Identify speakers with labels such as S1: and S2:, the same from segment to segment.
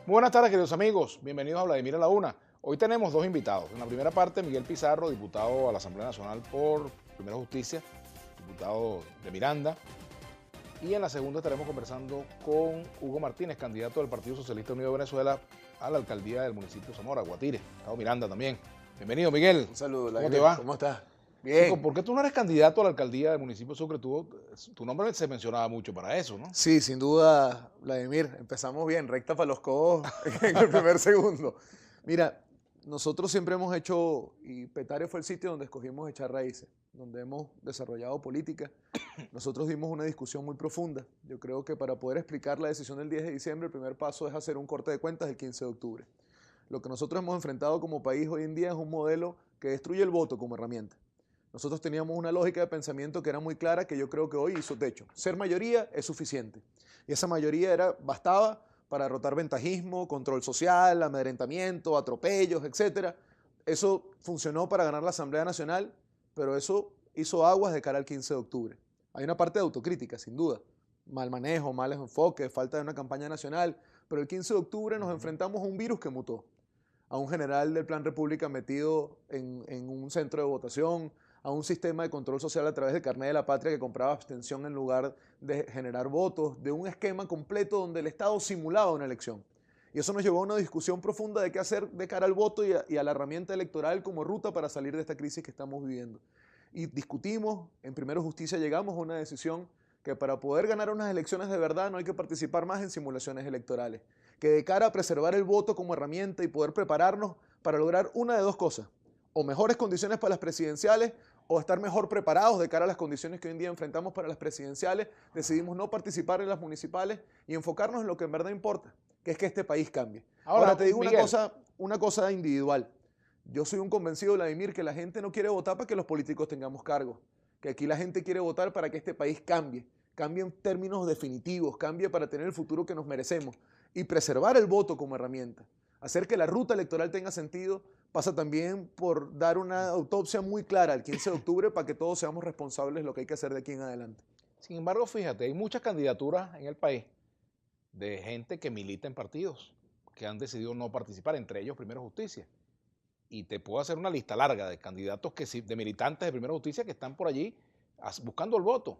S1: Muy buenas tardes, queridos amigos. Bienvenidos a Vladimir a la Una. Hoy tenemos dos invitados. En la primera parte, Miguel Pizarro, diputado a la Asamblea Nacional por Primera Justicia, diputado de Miranda. Y en la segunda estaremos conversando con Hugo Martínez, candidato del Partido Socialista Unido de Venezuela a la alcaldía del municipio de Zamora, Guatire, estado Miranda también. Bienvenido, Miguel.
S2: Un saludo.
S1: ¿Cómo te va?
S2: ¿Cómo estás? Bien.
S1: Chico, ¿por qué tú no eres candidato a la alcaldía del municipio de Sucre? Tu nombre se mencionaba mucho para eso, ¿no?
S2: Sí, sin duda, Vladimir. Empezamos bien, recta para los codos en el primer segundo. Mira, nosotros siempre hemos hecho, y Petare fue el sitio donde escogimos echar raíces, donde hemos desarrollado política. Nosotros dimos una discusión muy profunda. Yo creo que para poder explicar la decisión del 10 de diciembre, el primer paso es hacer un corte de cuentas del 15 de octubre. Lo que nosotros hemos enfrentado como país hoy en día es un modelo que destruye el voto como herramienta. Nosotros teníamos una lógica de pensamiento que era muy clara, que yo creo que hoy hizo techo. Ser mayoría es suficiente. Y esa mayoría bastaba para derrotar ventajismo, control social, amedrentamiento, atropellos, etc. Eso funcionó para ganar la Asamblea Nacional, pero eso hizo aguas de cara al 15 de octubre. Hay una parte de autocrítica, sin duda. Mal manejo, mal enfoque, falta de una campaña nacional. Pero el 15 de octubre nos enfrentamos a un virus que mutó. A un general del Plan República metido en un centro de votación, a un sistema de control social a través del carnet de la patria que compraba abstención en lugar de generar votos, de un esquema completo donde el Estado simulaba una elección. Y eso nos llevó a una discusión profunda de qué hacer de cara al voto y a la herramienta electoral como ruta para salir de esta crisis que estamos viviendo. Y discutimos, en Primera Justicia llegamos a una decisión que para poder ganar unas elecciones de verdad no hay que participar más en simulaciones electorales, que de cara a preservar el voto como herramienta y poder prepararnos para lograr una de dos cosas, o mejores condiciones para las presidenciales o estar mejor preparados de cara a las condiciones que hoy en día enfrentamos para las presidenciales, decidimos no participar en las municipales y enfocarnos en lo que en verdad importa, que es que este país cambie. Ahora te digo una cosa individual. Yo soy un convencido, Vladimir, que la gente no quiere votar para que los políticos tengamos cargos, que aquí la gente quiere votar para que este país cambie en términos definitivos, cambie para tener el futuro que nos merecemos y preservar el voto como herramienta. Hacer que la ruta electoral tenga sentido pasa también por dar una autopsia muy clara el 15 de octubre para que todos seamos responsables de lo que hay que hacer de aquí en adelante.
S1: Sin embargo, fíjate, hay muchas candidaturas en el país de gente que milita en partidos, que han decidido no participar, entre ellos Primera Justicia. Y te puedo hacer una lista larga de candidatos, de militantes de Primera Justicia que están por allí buscando el voto.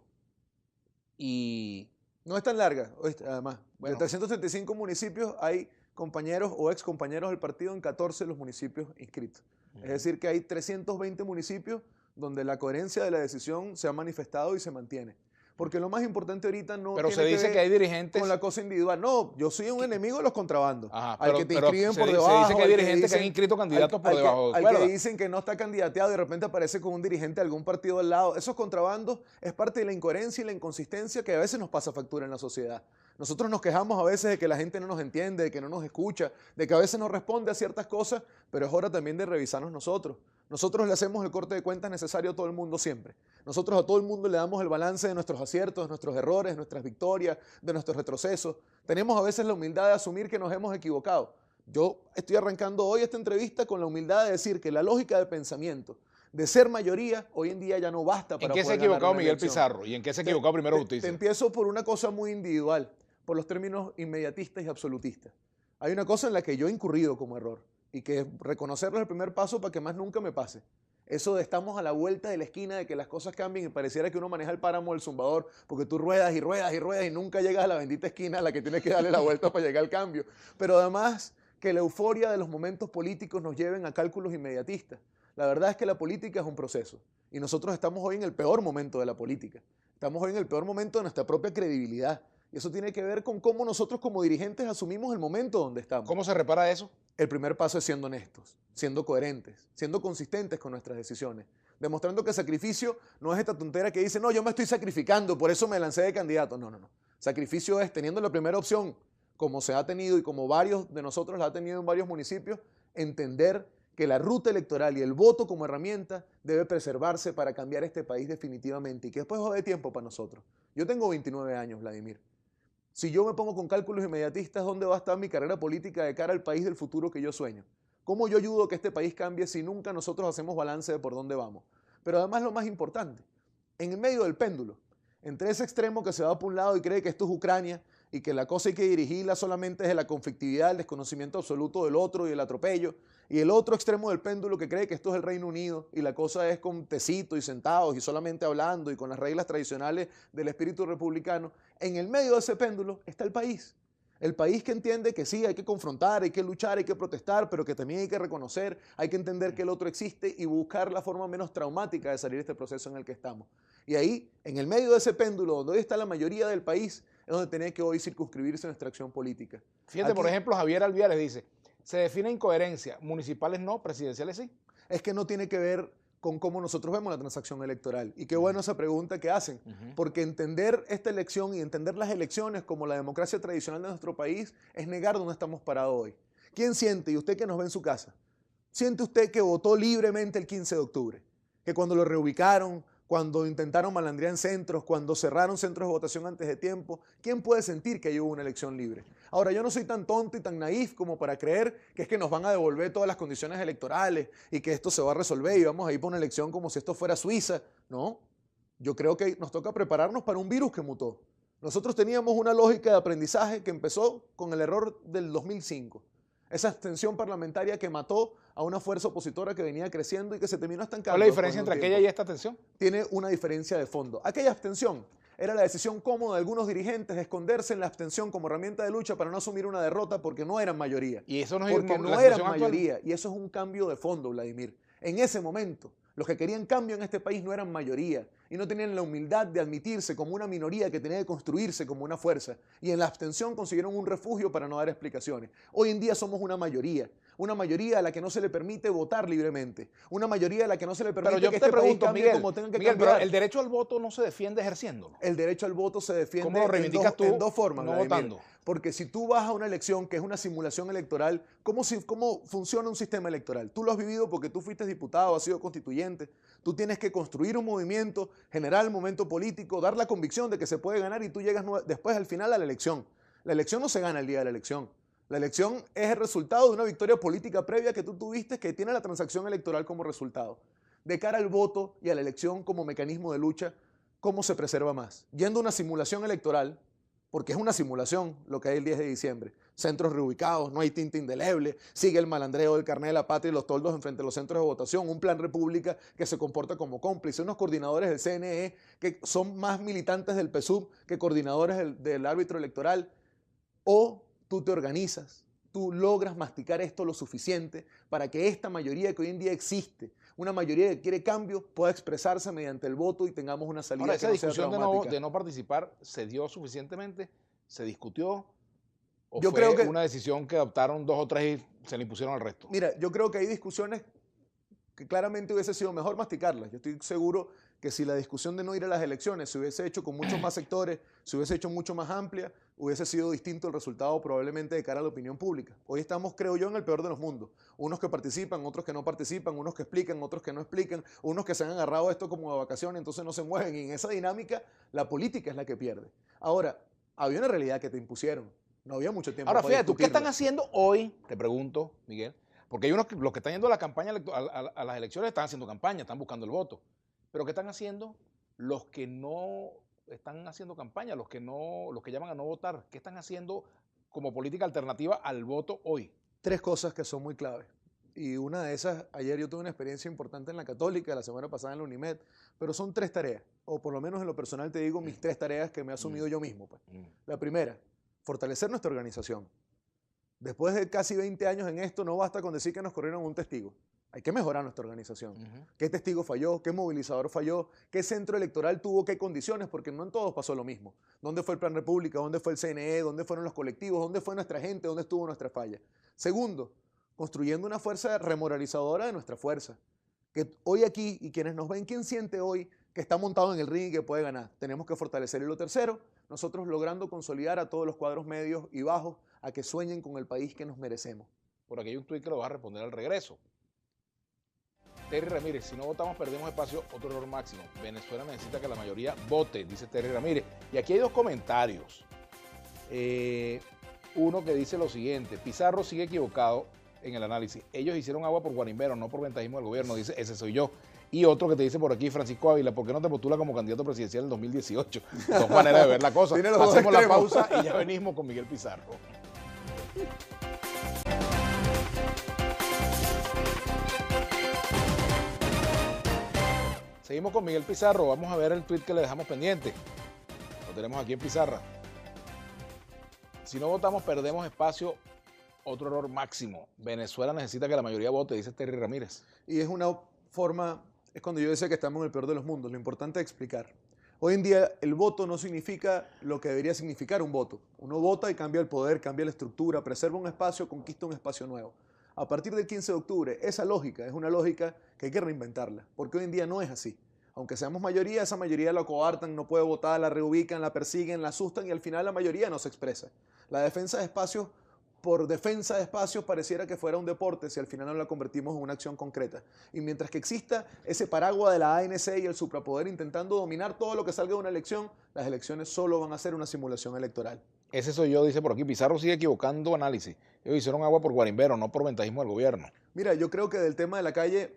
S1: Y
S2: no es tan larga, además. Bueno, de 335 municipios hay compañeros o ex compañeros del partido en 14 de los municipios inscritos. Es decir, que hay 320 municipios donde la coherencia de la decisión se ha manifestado y se mantiene. Porque lo más importante ahorita no
S1: pero
S2: tiene
S1: se dice que hay dirigentes
S2: con la cosa individual. No, yo soy un enemigo de los contrabandos.
S1: Ajá,
S2: al que te inscriben por debajo.
S1: Se dice que hay dirigentes que han inscrito candidatos por debajo.
S2: Al que dicen que no está candidateado y de repente aparece con un dirigente de algún partido al lado. Esos contrabandos es parte de la incoherencia y la inconsistencia que a veces nos pasa factura en la sociedad. Nosotros nos quejamos a veces de que la gente no nos entiende, de que no nos escucha, de que a veces no responde a ciertas cosas, pero es hora también de revisarnos nosotros. Nosotros le hacemos el corte de cuentas necesario a todo el mundo siempre. Nosotros a todo el mundo le damos el balance de nuestros aciertos, de nuestros errores, de nuestras victorias, de nuestros retrocesos. Tenemos a veces la humildad de asumir que nos hemos equivocado. Yo estoy arrancando hoy esta entrevista con la humildad de decir que la lógica de pensamiento de ser mayoría, hoy en día ya no basta para
S1: poder ganar. ¿En qué se ha equivocado Miguel Pizarro? ¿Y en qué se ha equivocado Primera Justicia?
S2: Te empiezo por una cosa muy individual, por los términos inmediatistas y absolutistas. Hay una cosa en la que yo he incurrido como error y que reconocerlo es el primer paso para que más nunca me pase. Eso de estamos a la vuelta de la esquina de que las cosas cambien y pareciera que uno maneja el páramo del zumbador porque tú ruedas y ruedas y ruedas y nunca llegas a la bendita esquina a la que tienes que darle la vuelta para llegar al cambio. Pero además que la euforia de los momentos políticos nos lleven a cálculos inmediatistas. La verdad es que la política es un proceso y nosotros estamos hoy en el peor momento de la política. Estamos hoy en el peor momento de nuestra propia credibilidad. Y eso tiene que ver con cómo nosotros como dirigentes asumimos el momento donde estamos.
S1: ¿Cómo se repara eso?
S2: El primer paso es siendo honestos, siendo coherentes, siendo consistentes con nuestras decisiones, demostrando que el sacrificio no es esta tontera que dice, no, yo me estoy sacrificando, por eso me lancé de candidato. No. Sacrificio es teniendo la primera opción, como se ha tenido y como varios de nosotros la ha tenido en varios municipios, entender que la ruta electoral y el voto como herramienta debe preservarse para cambiar este país definitivamente y que después va a haber tiempo para nosotros. Yo tengo 29 años, Vladimir. Si yo me pongo con cálculos inmediatistas, ¿dónde va a estar mi carrera política de cara al país del futuro que yo sueño? ¿Cómo yo ayudo a que este país cambie si nunca nosotros hacemos balance de por dónde vamos? Pero además lo más importante, en el medio del péndulo, entre ese extremo que se va por un lado y cree que esto es Ucrania y que la cosa hay que dirigirla solamente desde la conflictividad, el desconocimiento absoluto del otro y el atropello, y el otro extremo del péndulo que cree que esto es el Reino Unido y la cosa es con tecito y sentados y solamente hablando y con las reglas tradicionales del espíritu republicano, en el medio de ese péndulo está el país. El país que entiende que sí, hay que confrontar, hay que luchar, hay que protestar, pero que también hay que reconocer, hay que entender que el otro existe y buscar la forma menos traumática de salir de este proceso en el que estamos. Y ahí, en el medio de ese péndulo, donde hoy está la mayoría del país, es donde tiene que hoy circunscribirse nuestra acción política.
S1: Fíjate,
S2: Aquí,
S1: por ejemplo, Javier Alviares dice, se define incoherencia, municipales no, presidenciales sí.
S2: es que no tiene que ver con cómo nosotros vemos la transacción electoral. Y qué bueno esa pregunta que hacen, porque entender esta elección y entender las elecciones como la democracia tradicional de nuestro país es negar dónde estamos parados hoy. ¿Quién siente, y usted que nos ve en su casa, siente usted que votó libremente el 15 de octubre? Que cuando lo reubicaron, cuando intentaron malandrear en centros, cuando cerraron centros de votación antes de tiempo, ¿quién puede sentir que hubo una elección libre? Ahora, yo no soy tan tonto y tan naif como para creer que es que nos van a devolver todas las condiciones electorales y que esto se va a resolver y vamos a ir por una elección como si esto fuera Suiza. No, yo creo que nos toca prepararnos para un virus que mutó. Nosotros teníamos una lógica de aprendizaje que empezó con el error del 2005. Esa abstención parlamentaria que mató a una fuerza opositora que venía creciendo y que se terminó estancando.
S1: ¿Cuál es la diferencia entre aquella y esta abstención?
S2: Tiene una diferencia de fondo. Aquella abstención era la decisión cómoda de algunos dirigentes de esconderse en la abstención como herramienta de lucha para no asumir una derrota porque no eran mayoría.
S1: Y eso no es
S2: porque no eran mayoría. Y eso es un cambio de fondo, Vladimir. En ese momento, los que querían cambio en este país no eran mayoría y no tenían la humildad de admitirse como una minoría que tenía que construirse como una fuerza. Y en la abstención consiguieron un refugio para no dar explicaciones. Hoy en día somos una mayoría a la que no se le permite votar libremente, una mayoría a la que no se le permite
S1: pero yo
S2: que
S1: te
S2: este
S1: pregunto,
S2: país cambie
S1: Miguel,
S2: como tengan que
S1: Miguel,
S2: cambiar.
S1: pero el derecho al voto no se defiende ejerciéndolo.
S2: El derecho al voto se defiende
S1: ¿Cómo lo reivindicas tú,
S2: en dos formas,
S1: no
S2: Vladimir.
S1: votando?
S2: Porque si tú vas a una elección que es una simulación electoral, ¿cómo funciona un sistema electoral? Tú lo has vivido porque tú fuiste diputado, has sido constituyente. Tú tienes que construir un movimiento, generar el momento político, dar la convicción de que se puede ganar y tú llegas después al final a la elección. La elección no se gana el día de la elección. La elección es el resultado de una victoria política previa que tú tuviste que tiene la transacción electoral como resultado. De cara al voto y a la elección como mecanismo de lucha, ¿cómo se preserva más? Yendo a una simulación electoral, porque es una simulación lo que hay el 10 de diciembre. Centros reubicados, no hay tinta indeleble, sigue el malandreo del carnet de la patria y los toldos enfrente de los centros de votación, un plan república que se comporta como cómplice, unos coordinadores del CNE que son más militantes del PSUV que coordinadores del árbitro electoral. O tú te organizas, tú logras masticar esto lo suficiente para que esta mayoría que hoy en día existe, una mayoría que quiere cambio, pueda expresarse mediante el voto y tengamos una salida.
S1: Ahora, esa
S2: que no sea
S1: discusión
S2: traumática.
S1: de no participar, ¿se dio suficientemente? ¿Se discutió? ¿O
S2: Yo
S1: fue
S2: creo que
S1: una decisión que adoptaron 2 o 3 y se le impusieron al resto?
S2: Mira, yo creo que hay discusiones que claramente hubiese sido mejor masticarlas. Yo estoy seguro que si la discusión de no ir a las elecciones se hubiese hecho con muchos más sectores, se hubiese hecho mucho más amplia, hubiese sido distinto el resultado probablemente de cara a la opinión pública. Hoy estamos, creo yo, en el peor de los mundos. Unos que participan, otros que no participan, unos que explican, otros que no explican, unos que se han agarrado a esto como de vacaciones, entonces no se mueven. Y en esa dinámica, la política es la que pierde. Ahora, había una realidad que te impusieron. No había mucho tiempo
S1: Ahora,
S2: para
S1: fíjate, ¿tú qué
S2: discutirla.
S1: están haciendo hoy? Te pregunto, Miguel. Porque hay unos los que están yendo a la campaña, a las elecciones, están haciendo campaña, están buscando el voto. Pero ¿qué están haciendo los que no están haciendo campaña, los que llaman a no votar? ¿Qué están haciendo como política alternativa al voto hoy?
S2: 3 cosas que son muy claves. Y una de esas, ayer yo tuve una experiencia importante en la Católica, la semana pasada en la Unimed, pero son 3 tareas, o por lo menos en lo personal te digo mis 3 tareas que me he asumido yo mismo. Pues. La primera, fortalecer nuestra organización. Después de casi 20 años en esto, no basta con decir que nos corrieron un testigo. Hay que mejorar nuestra organización. ¿Qué testigo falló? ¿Qué movilizador falló? ¿Qué centro electoral tuvo qué condiciones? Porque no en todos pasó lo mismo. ¿Dónde fue el Plan República? ¿Dónde fue el CNE? ¿Dónde fueron los colectivos? ¿Dónde fue nuestra gente? ¿Dónde estuvo nuestra falla? Segundo, construyendo una fuerza remoralizadora de nuestra fuerza. Que hoy aquí, y quienes nos ven, ¿quién siente hoy que está montado en el ring y que puede ganar? Tenemos que fortalecer. Y lo tercero, nosotros logrando consolidar a todos los cuadros medios y bajos a que sueñen con el país que nos merecemos.
S1: Por aquí hay un tuit que lo vas a responder al regreso. Terry Ramírez, si no votamos perdemos espacio, otro error máximo. Venezuela necesita que la mayoría vote, dice Terry Ramírez. Y aquí hay 2 comentarios. Uno que dice lo siguiente: Pizarro sigue equivocado en el análisis. Ellos hicieron agua por Guarimbero, no por ventajismo del gobierno, dice, ese soy yo. Y otro que te dice por aquí, Francisco Ávila, ¿por qué no te postulas como candidato presidencial en 2018? Dos maneras de ver la cosa. Hacemos la pausa y ya venimos con Miguel Pizarro. Seguimos con Miguel Pizarro. Vamos a ver el tuit que le dejamos pendiente. Lo tenemos aquí en pizarra. Si no votamos, perdemos espacio. Otro error máximo. Venezuela necesita que la mayoría vote, dice Terry Ramírez.
S2: Y es una forma, es cuando yo decía que estamos en el peor de los mundos. Lo importante es explicar. Hoy en día el voto no significa lo que debería significar un voto. Uno vota y cambia el poder, cambia la estructura, preserva un espacio, conquista un espacio nuevo. A partir del 15 de octubre, esa lógica es una lógica que hay que reinventarla, porque hoy en día no es así. Aunque seamos mayoría, esa mayoría la coartan, no puede votar, la reubican, la persiguen, la asustan y al final la mayoría no se expresa. La defensa de espacios, por defensa de espacios, pareciera que fuera un deporte si al final no la convertimos en una acción concreta. Y mientras que exista ese paraguas de la ANC y el suprapoder intentando dominar todo lo que salga de una elección, las elecciones solo van a ser una simulación electoral.
S1: Ese soy yo, dice por aquí. Pizarro sigue equivocando análisis. Ellos hicieron agua por guarimbero, no por ventajismo del gobierno.
S2: Mira, yo creo que del tema de la calle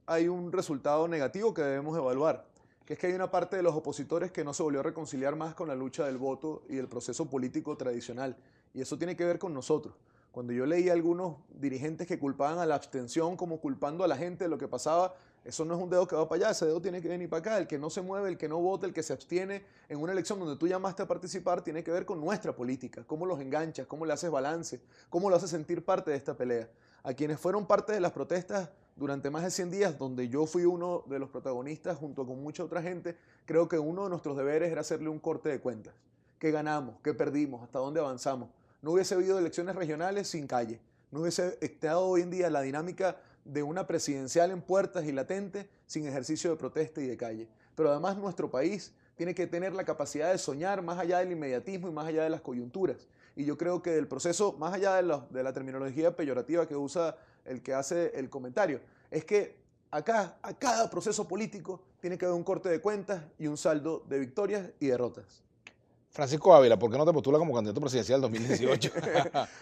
S2: hay un resultado negativo que debemos evaluar, que es que hay una parte de los opositores que no se volvió a reconciliar más con la lucha del voto y el proceso político tradicional. Y eso tiene que ver con nosotros. Cuando yo leí a algunos dirigentes que culpaban a la abstención como culpando a la gente de lo que pasaba, eso no es un dedo que va para allá, ese dedo tiene que venir para acá. El que no se mueve, el que no vota, el que se abstiene en una elección donde tú llamaste a participar, tiene que ver con nuestra política, cómo los enganchas, cómo le haces balance, cómo lo haces sentir parte de esta pelea. A quienes fueron parte de las protestas durante más de 100 días, donde yo fui uno de los protagonistas junto con mucha otra gente, creo que uno de nuestros deberes era hacerle un corte de cuentas. ¿Qué ganamos? ¿Qué perdimos? ¿Hasta dónde avanzamos? No hubiese habido elecciones regionales sin calle. No hubiese estado hoy en día la dinámica de una presidencial en puertas y latente sin ejercicio de protesta y de calle. Pero además nuestro país tiene que tener la capacidad de soñar más allá del inmediatismo y más allá de las coyunturas. Y yo creo que del proceso, más allá de la terminología peyorativa que usa el que hace el comentario, es que acá, a cada proceso político, tiene que haber un corte de cuentas y un saldo de victorias y derrotas.
S1: Francisco Ávila, ¿por qué no te postulas como candidato presidencial en 2018?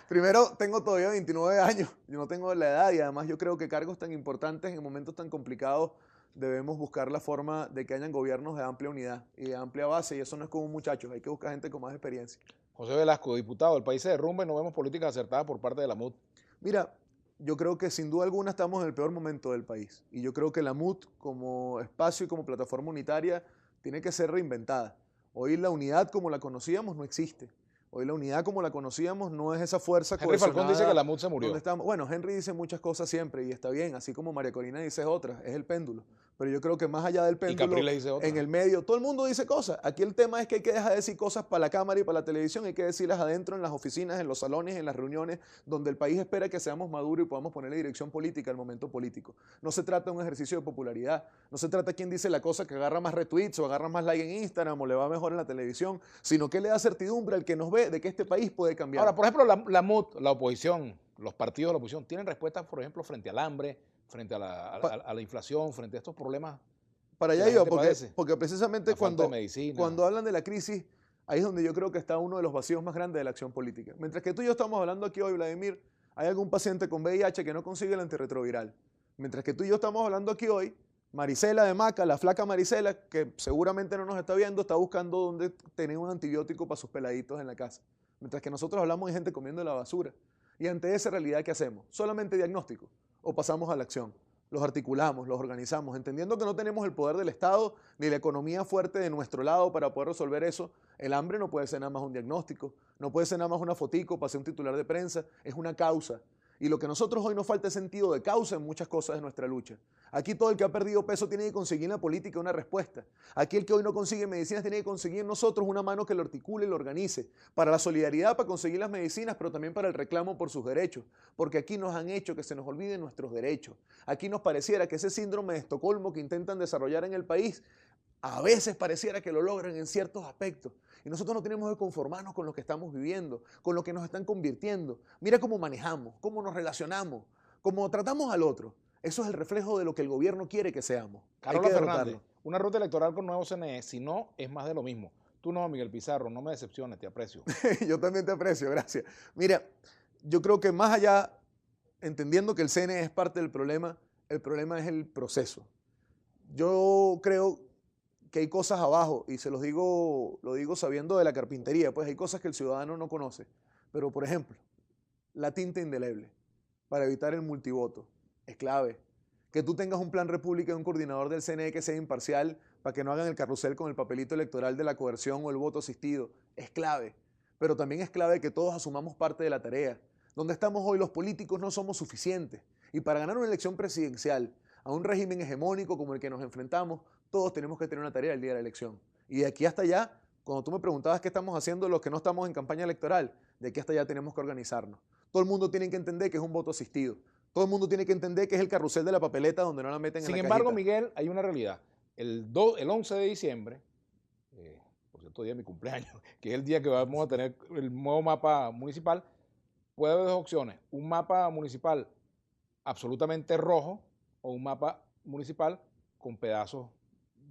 S2: Primero, tengo todavía 29 años, yo no tengo la edad y además yo creo que cargos tan importantes en momentos tan complicados debemos buscar la forma de que hayan gobiernos de amplia unidad y de amplia base y eso no es como un muchacho, hay que buscar gente con más experiencia.
S1: José Velasco, diputado, el país se derrumba y no vemos políticas acertadas por parte de la MUD.
S2: Mira, yo creo que sin duda alguna estamos en el peor momento del país y yo creo que la MUD como espacio y como plataforma unitaria tiene que ser reinventada. Hoy la unidad como la conocíamos no existe. Hoy la unidad como la conocíamos no es esa fuerza
S1: Henry Falcón dice que la MUD se murió.
S2: Bueno, Henry dice muchas cosas siempre y está bien, así como María Corina dice otras, es el péndulo. Pero yo creo que más allá del péndulo, en el medio, todo el mundo dice cosas. Aquí el tema es que hay que dejar de decir cosas para la cámara y para la televisión, hay que decirlas adentro en las oficinas, en los salones, en las reuniones, donde el país espera que seamos maduros y podamos ponerle dirección política al momento político. No se trata de un ejercicio de popularidad, no se trata de quién dice la cosa que agarra más retweets o agarra más like en Instagram o le va mejor en la televisión, sino que le da certidumbre al que nos ve de que este país puede cambiar.
S1: Ahora, por ejemplo, la MUD, la oposición, los partidos de la oposición, ¿tienen respuestas, por ejemplo, frente al hambre, frente a la inflación, frente a estos problemas?
S2: Para allá iba, porque precisamente cuando hablan de la crisis, ahí es donde yo creo que está uno de los vacíos más grandes de la acción política. Mientras que tú y yo estamos hablando aquí hoy, Vladimir, hay algún paciente con VIH que no consigue el antirretroviral. Mientras que tú y yo estamos hablando aquí hoy, Marisela de Maca, la flaca Marisela, que seguramente no nos está viendo, está buscando dónde tener un antibiótico para sus peladitos en la casa. Mientras que nosotros hablamos de gente comiendo la basura. Y ante esa realidad, ¿qué hacemos? ¿Solamente diagnóstico o pasamos a la acción? Los articulamos, los organizamos, entendiendo que no tenemos el poder del Estado ni la economía fuerte de nuestro lado para poder resolver eso. El hambre no puede ser nada más un diagnóstico, no puede ser nada más una fotico para ser un titular de prensa, es una causa. Y lo que a nosotros hoy nos falta es sentido de causa en muchas cosas de nuestra lucha. Aquí todo el que ha perdido peso tiene que conseguir en la política una respuesta. Aquí el que hoy no consigue medicinas tiene que conseguir en nosotros una mano que lo articule y lo organice. Para la solidaridad, para conseguir las medicinas, pero también para el reclamo por sus derechos. Porque aquí nos han hecho que se nos olviden nuestros derechos. Aquí nos pareciera que ese síndrome de Estocolmo que intentan desarrollar en el país, a veces pareciera que lo logran en ciertos aspectos. Y nosotros no tenemos que conformarnos con lo que estamos viviendo, con lo que nos están convirtiendo. Mira cómo manejamos, cómo nos relacionamos, cómo tratamos al otro. Eso es el reflejo de lo que el gobierno quiere que seamos.
S1: Carlos Fernández, una ruta electoral con nuevo CNE, si no, es más de lo mismo. Tú no, Miguel Pizarro, no me decepciones, te aprecio.
S2: Yo también te aprecio, gracias. Mira, yo creo que más allá, entendiendo que el CNE es parte del problema, el problema es el proceso. yo creo que hay cosas abajo, y lo digo sabiendo de la carpintería, pues hay cosas que el ciudadano no conoce. Pero, por ejemplo, la tinta indeleble para evitar el multivoto es clave. Que tú tengas un plan república y un coordinador del CNE que sea imparcial para que no hagan el carrusel con el papelito electoral de la coerción o el voto asistido es clave. Pero también es clave que todos asumamos parte de la tarea. Donde estamos hoy los políticos no somos suficientes. Y para ganar una elección presidencial a un régimen hegemónico como el que nos enfrentamos, todos tenemos que tener una tarea el día de la elección. Y de aquí hasta allá, cuando tú me preguntabas qué estamos haciendo los que no estamos en campaña electoral, de aquí hasta allá tenemos que organizarnos. Todo el mundo tiene que entender que es un voto asistido. Todo el mundo tiene que entender que es el carrusel de la papeleta donde no la meten en la cajita.
S1: Sin embargo, Miguel, hay una realidad. El 11 de diciembre, por cierto día de mi cumpleaños, que es el día que vamos a tener el nuevo mapa municipal, puede haber dos opciones. Un mapa municipal absolutamente rojo o un mapa municipal con pedazos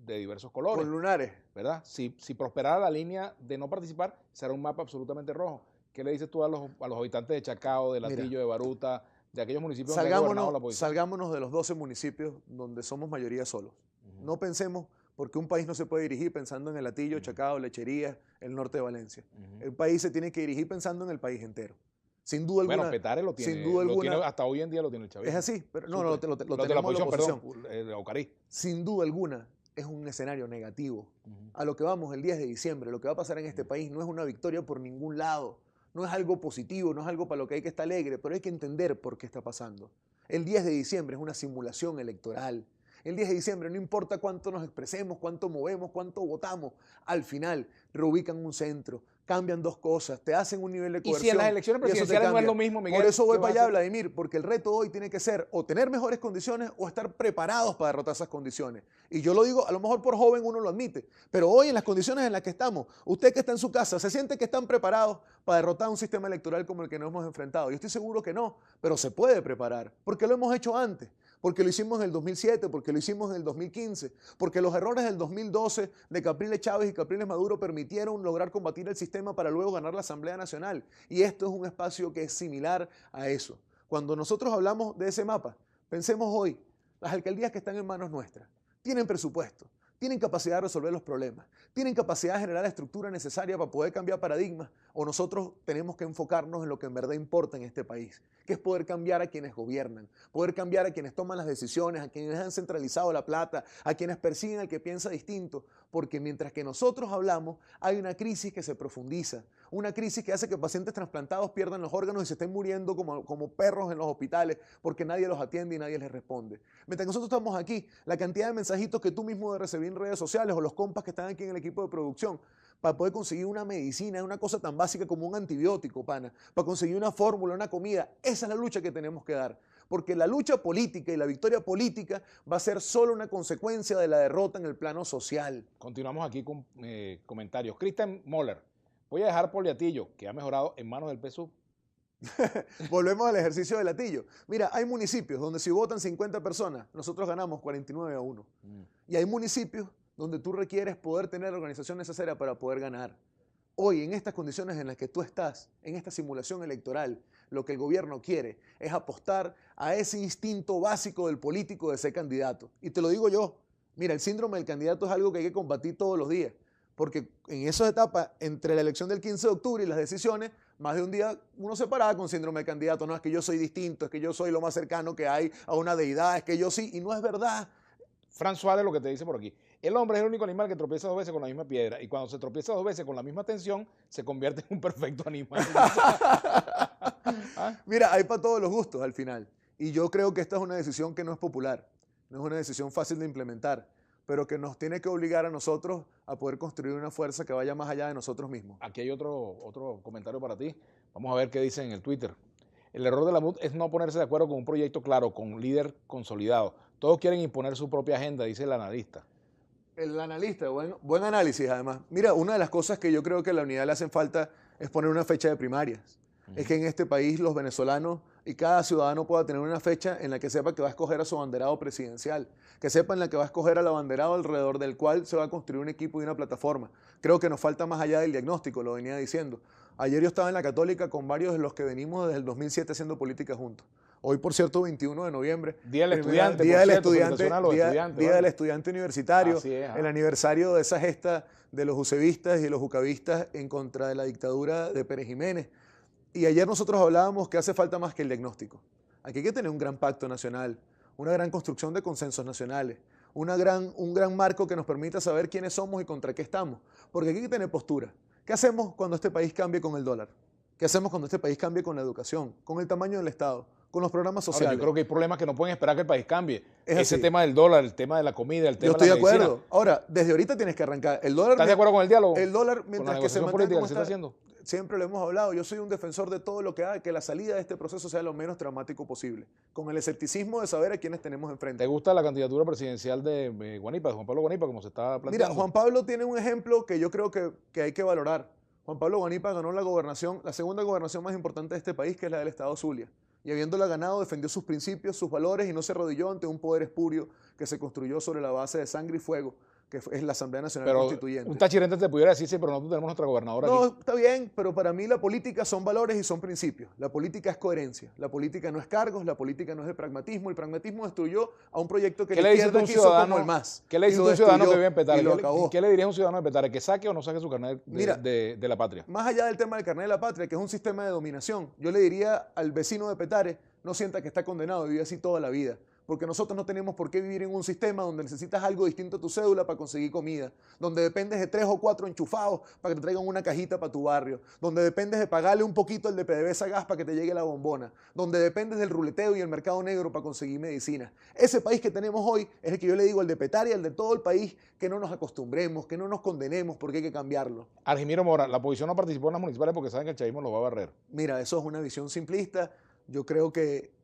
S1: de diversos colores.
S2: Con lunares.
S1: ¿Verdad? Si prosperara la línea de no participar, será un mapa absolutamente rojo. ¿Qué le dices tú a los habitantes de Chacao, de Latillo, de Baruta, de aquellos municipios donde ha gobernado la oposición?
S2: Salgámonos de los 12 municipios donde somos mayoría solos. No pensemos, porque un país no se puede dirigir pensando en el Latillo, Chacao, Lechería, el norte de Valencia. El país se tiene que dirigir pensando en el país entero. Sin duda alguna.
S1: Bueno, Petare lo tiene,
S2: sin duda alguna,
S1: hasta hoy en día lo tiene el chavismo.
S2: Es así, pero no, lo tenemos
S1: de la oposición,
S2: perdón,
S1: Ocarí.
S2: Sin duda alguna es un escenario negativo. A lo que vamos el 10 de diciembre, lo que va a pasar en este país no es una victoria por ningún lado. No es algo positivo, no es algo para lo que hay que estar alegre, pero hay que entender por qué está pasando. El 10 de diciembre es una simulación electoral. El 10 de diciembre no importa cuánto nos expresemos, cuánto movemos, cuánto votamos. Al final reubican un centro, cambian dos cosas, te hacen un nivel de coerción.
S1: Y si en las elecciones presidenciales no es lo mismo, Miguel.
S2: Por eso voy para allá, Vladimir, porque el reto hoy tiene que ser o tener mejores condiciones o estar preparados para derrotar esas condiciones. Y yo lo digo, a lo mejor por joven uno lo admite, pero hoy en las condiciones en las que estamos, usted que está en su casa, ¿se siente que están preparados para derrotar un sistema electoral como el que nos hemos enfrentado? Yo estoy seguro que no, pero se puede preparar, porque lo hemos hecho antes. Porque lo hicimos en el 2007, porque lo hicimos en el 2015, porque los errores del 2012 de Capriles Chávez y Capriles Maduro permitieron lograr combatir el sistema para luego ganar la Asamblea Nacional. Y esto es un espacio que es similar a eso. Cuando nosotros hablamos de ese mapa, pensemos hoy, las alcaldías que están en manos nuestras tienen presupuesto, tienen capacidad de resolver los problemas, tienen capacidad de generar la estructura necesaria para poder cambiar paradigmas, o nosotros tenemos que enfocarnos en lo que en verdad importa en este país, que es poder cambiar a quienes gobiernan, poder cambiar a quienes toman las decisiones, a quienes han centralizado la plata, a quienes persiguen al que piensa distinto, porque mientras que nosotros hablamos, hay una crisis que se profundiza, una crisis que hace que pacientes trasplantados pierdan los órganos y se estén muriendo como perros en los hospitales porque nadie los atiende y nadie les responde. Mientras que nosotros estamos aquí, la cantidad de mensajitos que tú mismo recibir en redes sociales o los compas que están aquí en el equipo de producción para poder conseguir una medicina, una cosa tan básica como un antibiótico, pana, para conseguir una fórmula, una comida, esa es la lucha que tenemos que dar. Porque la lucha política y la victoria política va a ser solo una consecuencia de la derrota en el plano social.
S1: Continuamos aquí con comentarios. Christian Moller, voy a dejar por Latillo, que ha mejorado en manos del PSUV.
S2: Volvemos al ejercicio de Latillo. Mira, hay municipios donde si votan 50 personas, nosotros ganamos 49-1. Y hay municipios donde tú requieres poder tener la organización necesaria para poder ganar. Hoy, en estas condiciones en las que tú estás, en esta simulación electoral, lo que el gobierno quiere es apostar a ese instinto básico del político de ser candidato. Y te lo digo yo, mira, el síndrome del candidato es algo que hay que combatir todos los días, porque en esas etapas, entre la elección del 15 de octubre y las decisiones, más de un día uno se paraba con síndrome de candidato, no, es que yo soy distinto, es que yo soy lo más cercano que hay a una deidad, es que yo sí, y no es verdad.
S1: Fran Suárez lo que te dice por aquí. El hombre es el único animal que tropieza dos veces con la misma piedra y cuando se tropieza dos veces con la misma tensión, se convierte en un perfecto animal.
S2: ¿Ah? Mira, hay para todos los gustos al final. Y yo creo que esta es una decisión que no es popular, no es una decisión fácil de implementar, pero que nos tiene que obligar a nosotros a poder construir una fuerza que vaya más allá de nosotros mismos.
S1: Aquí hay otro comentario para ti. Vamos a ver qué dice en el Twitter. El error de la MUD es no ponerse de acuerdo con un proyecto claro, con un líder consolidado. Todos quieren imponer su propia agenda, dice el analista.
S2: El analista, buen análisis además. Mira, una de las cosas que yo creo que a la unidad le hacen falta es poner una fecha de primarias. Es que en este país los venezolanos y cada ciudadano pueda tener una fecha en la que sepa que va a escoger a su abanderado presidencial, que sepa en la que va a escoger al abanderado alrededor del cual se va a construir un equipo y una plataforma. Creo que nos falta más allá del diagnóstico, lo venía diciendo. Ayer yo estaba en la Católica con varios de los que venimos desde el 2007 haciendo política juntos. Hoy, por cierto, 21 de noviembre.
S1: Día del estudiante,
S2: Día
S1: por
S2: del
S1: cierto,
S2: estudiante,
S1: felicitaciones a los
S2: día,
S1: estudiantes,
S2: día
S1: ¿vale?
S2: del estudiante universitario.
S1: Así es,
S2: el aniversario de esa gesta de los jucevistas y los jucavistas en contra de la dictadura de Pérez Jiménez. Y ayer nosotros hablábamos que hace falta más que el diagnóstico. Aquí hay que tener un gran pacto nacional, una gran construcción de consensos nacionales, un gran marco que nos permita saber quiénes somos y contra qué estamos. Porque aquí hay que tener postura. ¿Qué hacemos cuando este país cambie con el dólar? ¿Qué hacemos cuando este país cambie con la educación, con el tamaño del Estado, con los programas sociales?
S1: Ahora, yo creo que hay problemas que no pueden esperar que el país cambie.
S2: Es
S1: Ese
S2: así.
S1: tema del dólar, el tema de la comida, el tema
S2: Yo estoy
S1: de
S2: de
S1: la medicina.
S2: acuerdo. Ahora, desde ahorita tienes que arrancar. El dólar,
S1: ¿Estás de acuerdo con el diálogo?
S2: El dólar,
S1: con la
S2: mientras que se
S1: negociación
S2: mantenga
S1: política
S2: como
S1: que se está
S2: está,
S1: haciendo?
S2: siempre lo hemos hablado. Yo soy un defensor de todo lo que haga que la salida de este proceso sea lo menos traumático posible, con el escepticismo de saber a quiénes tenemos enfrente.
S1: ¿Te gusta la candidatura presidencial de Guanipa, de Juan Pablo Guanipa, como se está planteando?
S2: Mira, Juan Pablo tiene un ejemplo que yo creo que hay que valorar. Juan Pablo Guanipa ganó la gobernación, la segunda gobernación más importante de este país, que es la del Estado Zulia. Y habiéndola ganado, defendió sus principios, sus valores y no se arrodilló ante un poder espurio que se construyó sobre la base de sangre y fuego, que es la Asamblea Nacional
S1: Pero
S2: Constituyente.
S1: un tachirente te pudiera decir, sí, pero nosotros tenemos nuestra gobernadora
S2: No,
S1: aquí.
S2: está bien, pero para mí la política son valores y son principios. La política es coherencia. La política no es cargos, la política no es de pragmatismo. El pragmatismo destruyó a un proyecto que
S1: ¿Qué
S2: la
S1: le dice
S2: izquierda
S1: un
S2: quiso
S1: ciudadano,
S2: como el MAS.
S1: ¿qué le
S2: Y
S1: dice
S2: lo
S1: un ciudadano que
S2: destruyó
S1: vive en Petare?
S2: y lo acabó.
S1: ¿Qué le diría a un ciudadano de Petare? ¿Que saque o no saque su carnet
S2: Mira,
S1: de la patria?
S2: Más allá del tema del carnet de la patria, que es un sistema de dominación, yo le diría al vecino de Petare, no sienta que está condenado, vive así toda la vida. Porque nosotros no tenemos por qué vivir en un sistema donde necesitas algo distinto a tu cédula para conseguir comida, donde dependes de 3 o 4 enchufados para que te traigan una cajita para tu barrio, donde dependes de pagarle un poquito el de PDVSA gas para que te llegue la bombona, donde dependes del ruleteo y el mercado negro para conseguir medicina. Ese país que tenemos hoy es el que yo le digo al de Petare y al de todo el país, que no nos acostumbremos, que no nos condenemos porque hay que cambiarlo.
S1: Argimiro Mora, la oposición no participó en las municipales porque saben que el chavismo lo va a barrer.
S2: Mira, eso es una visión simplista. Yo creo que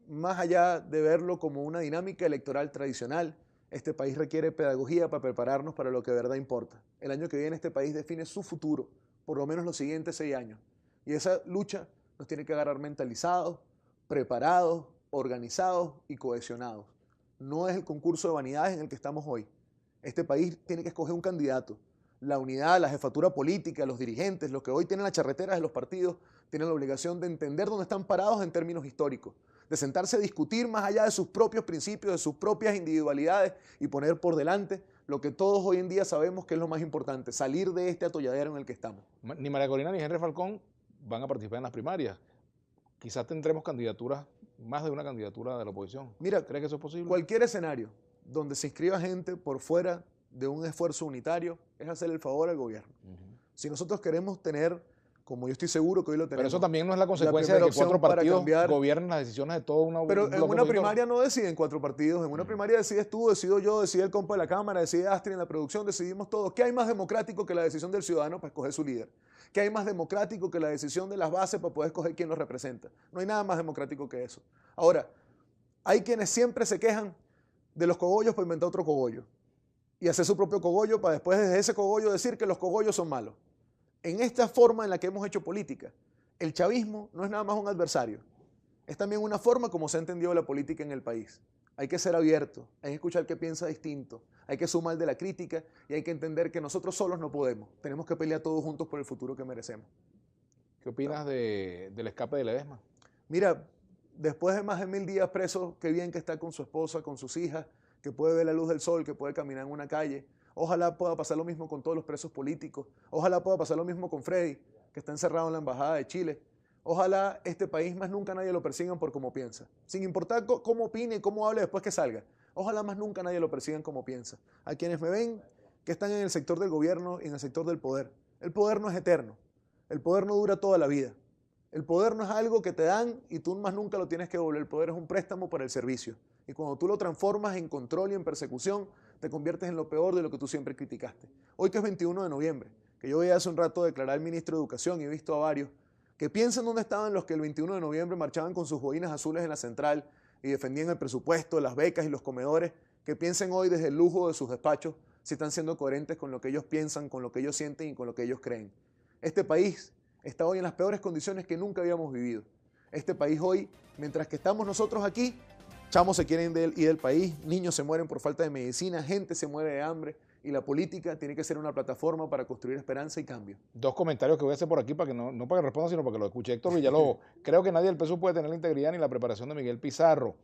S2: más allá de verlo como una dinámica electoral tradicional, este país requiere pedagogía para prepararnos para lo que de verdad importa. El año que viene este país define su futuro, por lo menos los siguientes 6 años. Y esa lucha nos tiene que agarrar mentalizados, preparados, organizados y cohesionados. No es el concurso de vanidades en el que estamos hoy. Este país tiene que escoger un candidato. La unidad, la jefatura política, los dirigentes, los que hoy tienen las charreteras de los partidos, tienen la obligación de entender dónde están parados en términos históricos, de sentarse a discutir más allá de sus propios principios, de sus propias individualidades y poner por delante lo que todos hoy en día sabemos que es lo más importante, salir de este atolladero en el que estamos.
S1: Ni María Corina ni Henry Falcón van a participar en las primarias. Quizás tendremos candidaturas, más de una candidatura de la oposición.
S2: Mira,
S1: ¿Crees que eso es posible?
S2: Cualquier escenario donde se inscriba gente por fuera de un esfuerzo unitario es hacer el favor al gobierno. Si nosotros queremos tener, como yo estoy seguro que hoy lo tenemos.
S1: Pero eso también no es la consecuencia de que 4 partidos gobiernen las decisiones de todo una.
S2: Pero en una primaria no deciden 4 partidos. En una primaria decides tú, decido yo, decide el compa de la Cámara, decide Astrid en la producción, decidimos todos. ¿Qué hay más democrático que la decisión del ciudadano para escoger su líder? ¿Qué hay más democrático que la decisión de las bases para poder escoger quién los representa? No hay nada más democrático que eso. Ahora, hay quienes siempre se quejan de los cogollos para inventar otro cogollo y hacer su propio cogollo para después desde ese cogollo decir que los cogollos son malos. En esta forma en la que hemos hecho política, el chavismo no es nada más un adversario, es también una forma como se ha entendido la política en el país. Hay que ser abierto, hay que escuchar qué piensa distinto, hay que sumar de la crítica y hay que entender que nosotros solos no podemos. Tenemos que pelear todos juntos por el futuro que merecemos.
S1: ¿Qué opinas del escape de Ledesma?
S2: Mira, después de más de 1000 días preso, qué bien que está con su esposa, con sus hijas, que puede ver la luz del sol, que puede caminar en una calle. Ojalá pueda pasar lo mismo con todos los presos políticos. Ojalá pueda pasar lo mismo con Freddy, que está encerrado en la Embajada de Chile. Ojalá este país más nunca nadie lo persigan por cómo piensa. Sin importar cómo opine y cómo hable después que salga. Ojalá más nunca nadie lo persigan como piensa. A quienes me ven que están en el sector del gobierno y en el sector del poder. El poder no es eterno. El poder no dura toda la vida. El poder no es algo que te dan y tú más nunca lo tienes que devolver. El poder es un préstamo para el servicio. Y cuando tú lo transformas en control y en persecución, te conviertes en lo peor de lo que tú siempre criticaste. Hoy que es 21 de noviembre, que yo veía hace un rato declarar al ministro de Educación y he visto a varios que piensan dónde estaban los que el 21 de noviembre marchaban con sus boinas azules en la central y defendían el presupuesto, las becas y los comedores, que piensen hoy desde el lujo de sus despachos si están siendo coherentes con lo que ellos piensan, con lo que ellos sienten y con lo que ellos creen. Este país está hoy en las peores condiciones que nunca habíamos vivido. Este país hoy, mientras que estamos nosotros aquí, chamos se quieren ir del país, niños se mueren por falta de medicina, gente se muere de hambre y la política tiene que ser una plataforma para construir esperanza y cambio.
S1: Dos comentarios que voy a hacer por aquí para que no para que responda, sino para que lo escuche Héctor Villalobos. Creo que nadie del PSUV puede tener la integridad ni la preparación de Miguel Pizarro.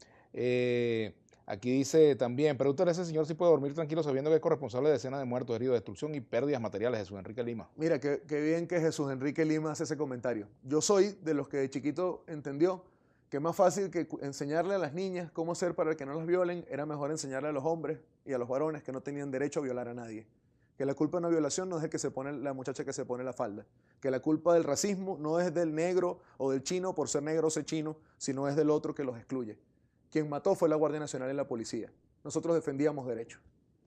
S1: Aquí dice también, pregúntale a ese señor si puede dormir tranquilo sabiendo que es corresponsable de decenas de muertos, heridos, destrucción y pérdidas materiales. Jesús Enrique Lima.
S2: Mira, qué bien que Jesús Enrique Lima hace ese comentario. Yo soy de los que de chiquito entendió que es más fácil que enseñarle a las niñas cómo hacer para que no las violen, era mejor enseñarle a los hombres y a los varones que no tenían derecho a violar a nadie. Que la culpa de una violación no es el que se pone, la muchacha que se pone la falda. Que la culpa del racismo no es del negro o del chino por ser negro o ser chino, sino es del otro que los excluye. Quien mató fue la Guardia Nacional y la policía. Nosotros defendíamos derechos.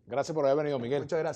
S1: Gracias por haber venido, Miguel.
S2: Muchas gracias.